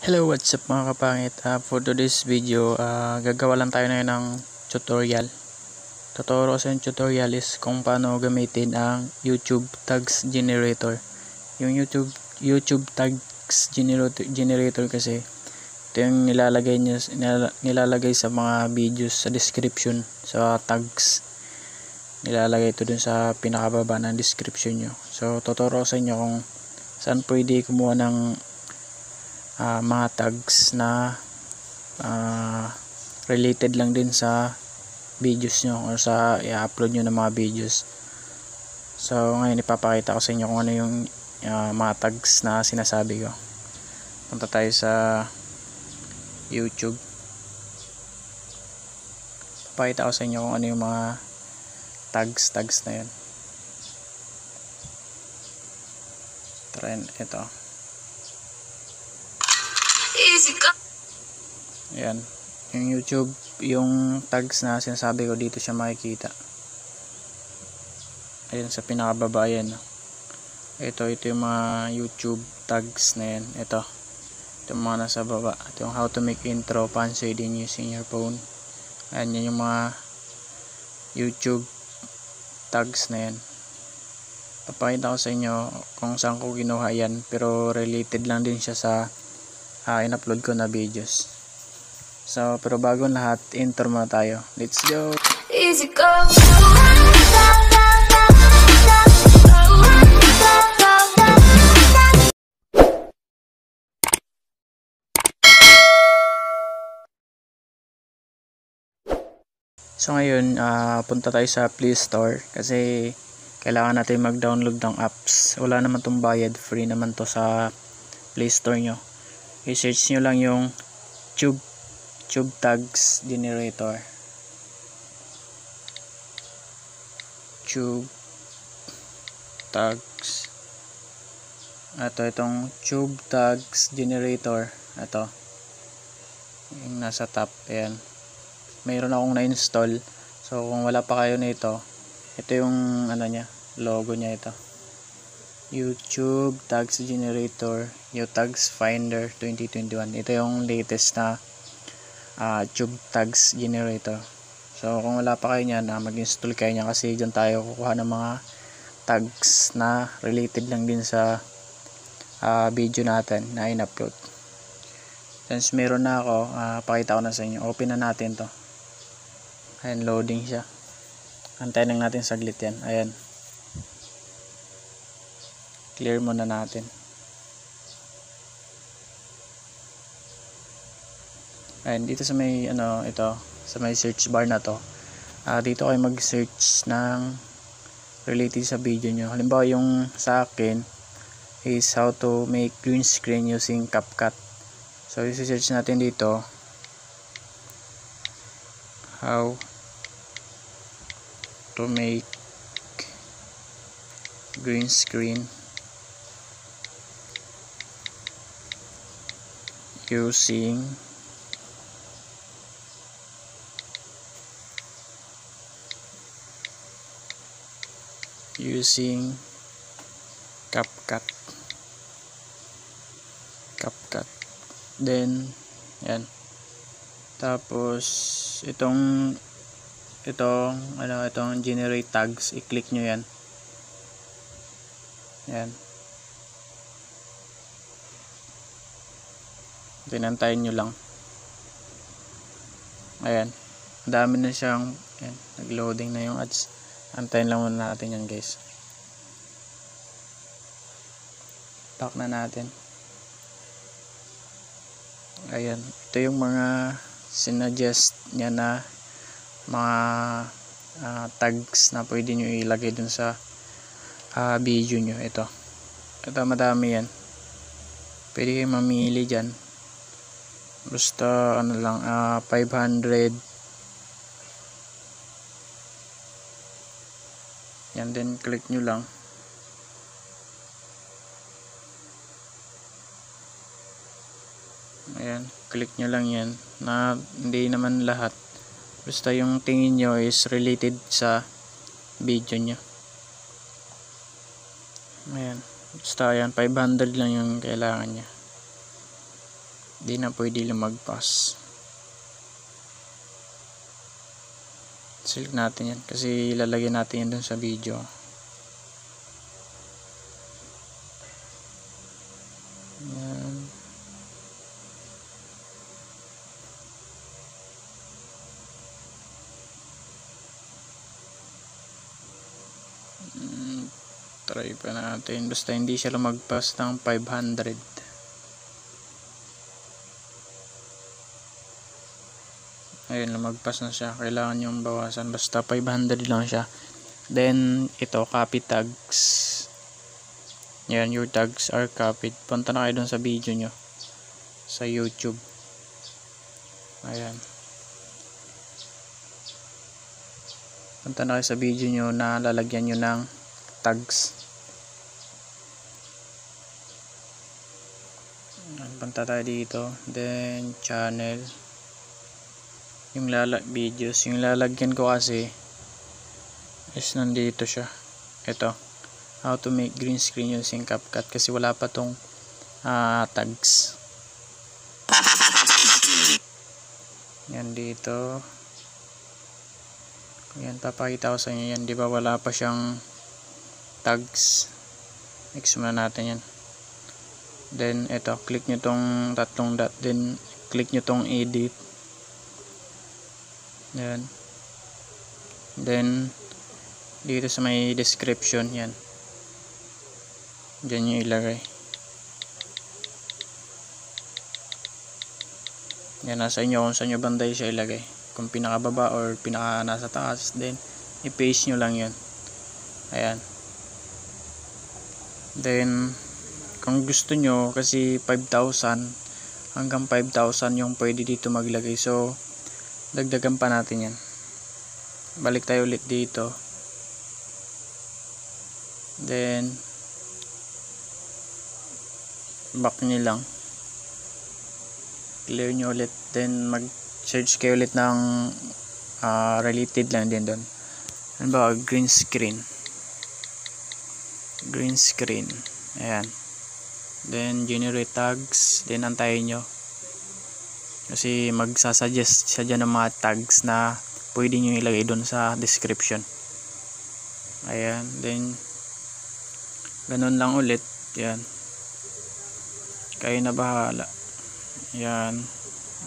Hello, what's up mga kapangit? For today's video, gagawa lang tayo na ng tutorial. Tuturo sa yung tutorial is kung paano gamitin ang YouTube tags generator. Yung YouTube tags generator kasi ito yung nilalagay sa mga videos sa description, sa tags. Nilalagay ito dun sa pinakababa ng description nyo. So tuturo sa inyo kung saan pwede kumuha ng mga tags na related lang din sa videos nyo or sa i-upload nyo ng mga videos. So ngayon ipapakita ko sa inyo kung ano yung mga tags na sinasabi ko. Punta tayo sa YouTube. Ipapakita ko sa inyo kung ano yung mga tags na yun. Trend ito. Ayan, yung YouTube, yung tags na sinasabi ko dito siya makikita. Ayan sa pinakababa yan. Ito yung mga YouTube tags na yan. Ito yung mga nasa baba. Ito yung how to make intro pan-shading using your phone. Ayan, yan yung mga YouTube tags na yan. Papakita ko sa inyo kung saan ko kinuha yan, pero related lang din siya sa in-upload ko na videos. So, pero bago lahat, intro muna tayo. Let's go! Easy go! So ngayon, punta tayo sa Play Store kasi kailangan natin mag-download ng apps. Wala naman tong bayad, free naman to sa Play Store nyo. I-search nyo lang yung tube tags generator. Tube tags. Itong tube tags generator. Ito. Yung nasa top. Ayan. Mayroon akong na-install. So kung wala pa kayo nito, ito yung niya, logo niya ito. YouTube tags generator, new tags finder 2021. Ito yung latest na tube tags generator. So kung wala pa kayo niyan, mag-install kayo niyan kasi diyan tayo kukuha ng mga tags na related lang din sa video natin na in-upload. Since meron na ako, pakita ko na sa inyo. Open na natin to. Ayan, loading siya. Antayin lang natin saglit yan. Ayan. Clear muna natin. Ayan, dito sa may ito, sa may search bar na to. Dito kayo mag-search ng related sa video nyo. Halimbawa yung sa akin is how to make green screen using CapCut. So i-search natin dito how to make green screen using CapCut. Then yan. Tapos itong generate tags, i-click nyo yan. Yan. Pinantayin nyo lang. Ayan. Dami na siyang nag-loading na yung ads. Antayin lang muna natin yan guys. Back na natin. Ayan. Ito yung mga sinuggest niya na mga tags na pwede nyo ilagay dun sa video nyo. Ito madami yan. Pwede kayo mamili dyan. Basta 500 yan, then click nyo lang. Ayan, click nyo lang yan na hindi naman lahat, basta yung tingin nyo is related sa video nyo. Ayan, basta yan 500 lang yung kailangan nya. Di na pwede lumagpas. Select natin yan kasi ilalagay natin yan dun sa video. Yan. Try pa natin basta hindi siya lumagpas ng 500. Ayun, lumagpas na siya. Kailangan yung bawasan. Basta 500 lang siya. Then, ito, copy tags. Yan, your tags are copied. Punta na kayo dun sa video nyo. Sa YouTube. Ayan. Punta na kayo sa video nyo na lalagyan nyo ng tags. Punta tayo dito. Then, channel. Yung videos, yung lalagyan ko kasi is nandito siya. Ito, how to make green screen using CapCut kasi wala pa tong tags. Yan dito. Yan, papakita ko sa inyo yan. Di ba wala pa siyang tags. Next muna natin yan. Then, ito, click nyo tong tatlong dot. Then, click nyo tong edit. Yan. Then dito sa may description yan. Diyan nyo ilagay. Yan, nasa inyo kung saan nyo banday siya ilagay. Kung pinakababa or pinaka nasa taas, then i-paste nyo lang yun. Ayan. Then kung gusto nyo, kasi 5,000 hanggang 5,000 yung pwede dito maglagay. So dagdagan pa natin yan. Balik tayo ulit dito. Then back nyo lang. Clear nyo ulit. Then mag search kayo ulit ng related lang din doon. Ano ba? Green screen. Green screen. Ayan. Then generate tags. Then antayin nyo. Kasi magsasuggest siya dyan ng mga tags na pwede nyo ilagay doon sa description. Ayan. Then ganun lang ulit. Yan. Kayo na bahala. Yan.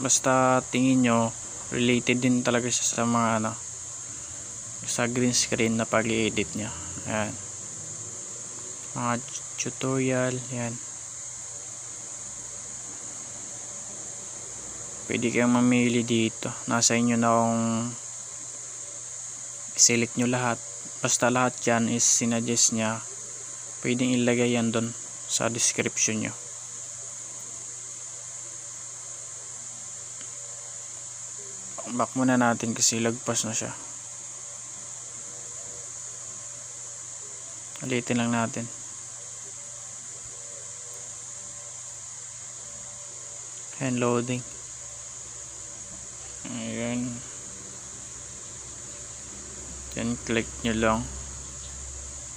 Basta tingin nyo related din talaga siya sa mga sa green screen na pag-i-edit nya. Ayan. Mga tutorial. Yan. Pwede kayong mamili dito. Nasa inyo na kung select nyo lahat. Basta lahat yan is sinuggest nya. Pwedeng ilagay yan doon sa description nyo. Back muna natin kasi lagpas na siya. Ulitin lang natin. And loading. Ayan. Then click nyo lang.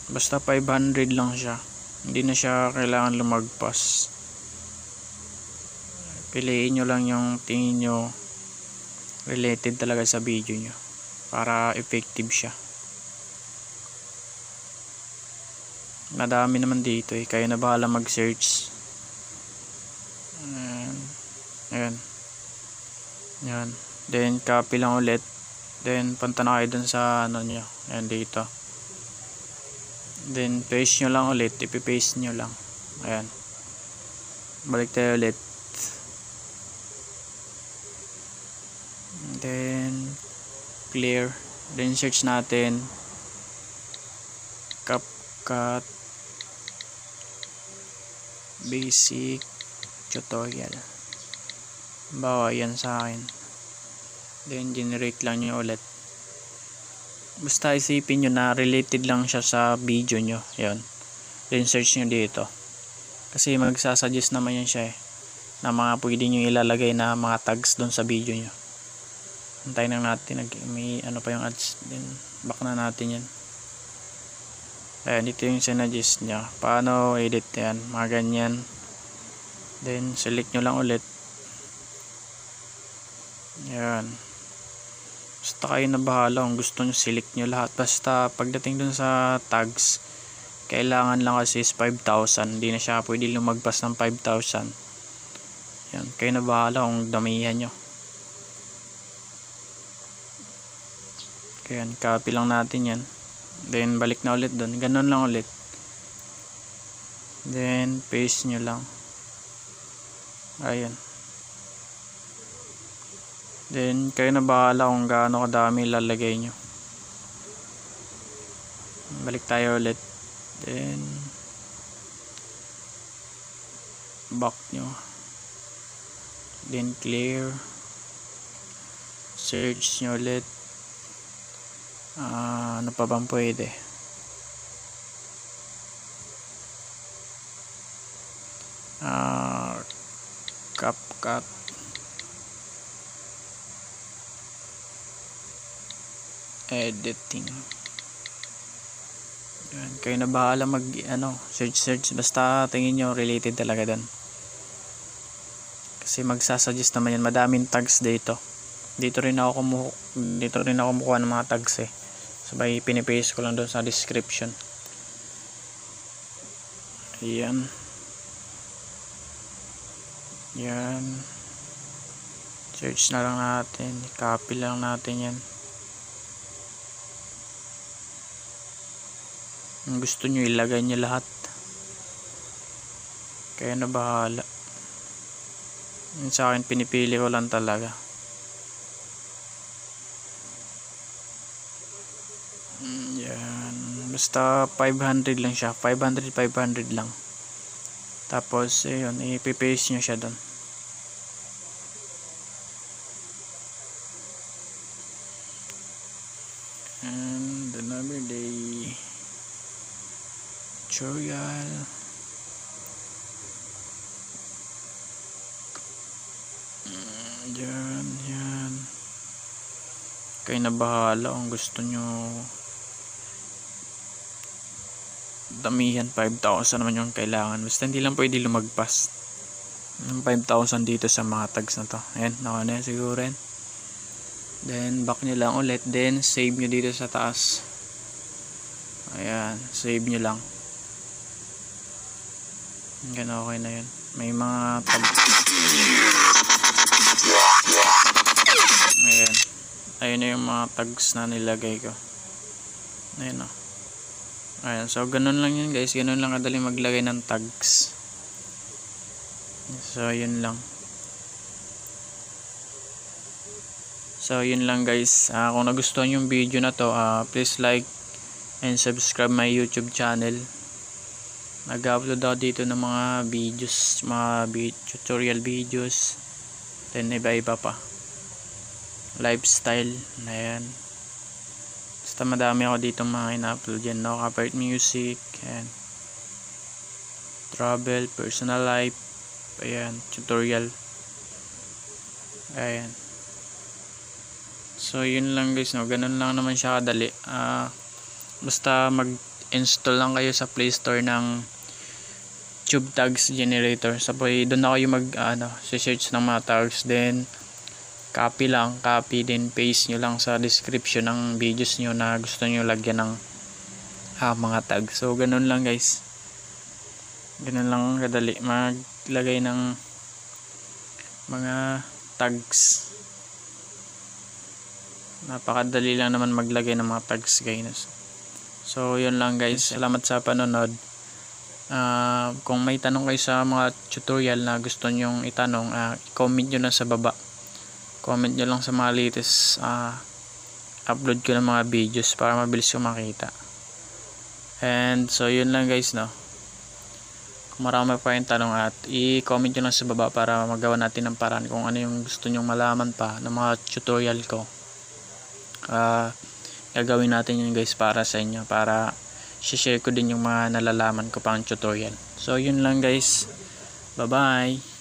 Basta 500 lang siya. Hindi na siya kailangan lumagpas. Piliin nyo lang yung tingin nyo related talaga sa video nyo para effective siya. Madami naman dito eh. Kayo na bahala mag search. Ayan. Ayan. Then copy lang ulit. Then punta na kayo dun sa nyo. Ayan dito. Then paste nyo lang ulit. Ipipaste nyo lang. Ayan. Balik tayo ulit. Then clear. Then search natin CapCut basic tutorial. Bawa yan sa akin. Then generate lang nyo ulit. Basta isipin nyo na related lang siya sa video nyo. Yun. Then search nyo dito. Kasi magsasuggest naman yan siya na mga pwede nyo ilalagay na mga tags doon sa video nyo. Antayin lang natin. May ano pa yung ads. Then back na natin yan. Ayan. Dito yung sinuggest nya. Paano edit yan. Mga ganyan. Then select nyo lang ulit. Yan. Basta kayo na bahala kung gusto nyo, select nyo lahat. Basta pagdating dun sa tags, kailangan lang kasi is 5,000. Hindi na siya pwede lumagpas ng 5,000. Yan, kayo na bahala kung damihan nyo. Kaya copy lang natin yan. Then balik na ulit dun. Ganun lang ulit. Then paste nyo lang. Ayan. Then kayo na bahala kung gaano kadami lalagay nyo. Balik tayo ulit. Then back nyo. Then clear. Search nyo ulit. Ano pa bang pwede? CapCut. Editing. Yan, kayo na bahala mag search basta tingin nyo related talaga doon. Kasi magsasuggest naman yan, madaming tags dito. Dito rin ako kumukuha ng mga tags eh. Sabay pinipaste ko lang doon sa description. Ayan. Yan. Search na lang natin. Copy lang natin yan. Kung gusto nyo ilagay nyo lahat. Kaya na bahala. Yung sa akin pinipili ko lang talaga. Yan. Basta 500 lang siya. 500 lang. Tapos ayun, ipipaste nyo siya doon. And another day tutorial. Yan. Kayo na bahala kung gusto nyo damihan. 5,000 naman yung kailangan. Basta hindi lang pwede lumagpas yung 5,000 dito sa mga tags na to. Ayan, naka na siguro yan. Then back nyo lang ulit. Then save nyo dito sa taas. Ayan, save nyo lang. Ganun, okay na yun. May mga tags. Ayan. Ayun na yung mga tags na nilagay ko. Ayan o. Ayan, so ganun lang yun guys. Ganun lang kadali maglagay ng tags. So yun lang. So yun lang guys. Kung nagustuhan yung video na to, please like and subscribe my YouTube channel. Nag-upload ako dito ng mga videos, mga tutorial videos. Then iba-iba pa. Lifestyle. Ayan. Basta madami ako dito mga ina-upload yan. No? Copyright music. Ayan. Travel. Personal life. Ayan. Tutorial. Ayan. So yun lang guys. No? Ganun lang naman siya kadali. Basta mag-install lang kayo sa Play Store ng Tube Tags Generator. Sabay doon na kayo search ng mga tags. Then copy din paste nyo lang sa description ng videos nyo na gusto nyo lagyan ng mga tags. So ganun lang guys. Ganun lang kadali maglagay ng mga tags. Napakadali lang naman maglagay ng mga tags guys. So yun lang guys. Salamat sa panonood. Kung may tanong kayo sa mga tutorial na gusto nyong itanong, comment nyo lang sa baba. Comment nyo lang sa mga latest upload ko ng mga videos para mabilis yung makita. And so yun lang guys, no. Kung marami pa yung tanong, at i-comment nyo lang sa baba para magawa natin ng paraan kung ano yung gusto nyong malaman pa ng mga tutorial ko. Gagawin natin yun guys para sa inyo, para share ko din yung mga nalalaman ko pang tutorial. So yun lang guys. Bye bye.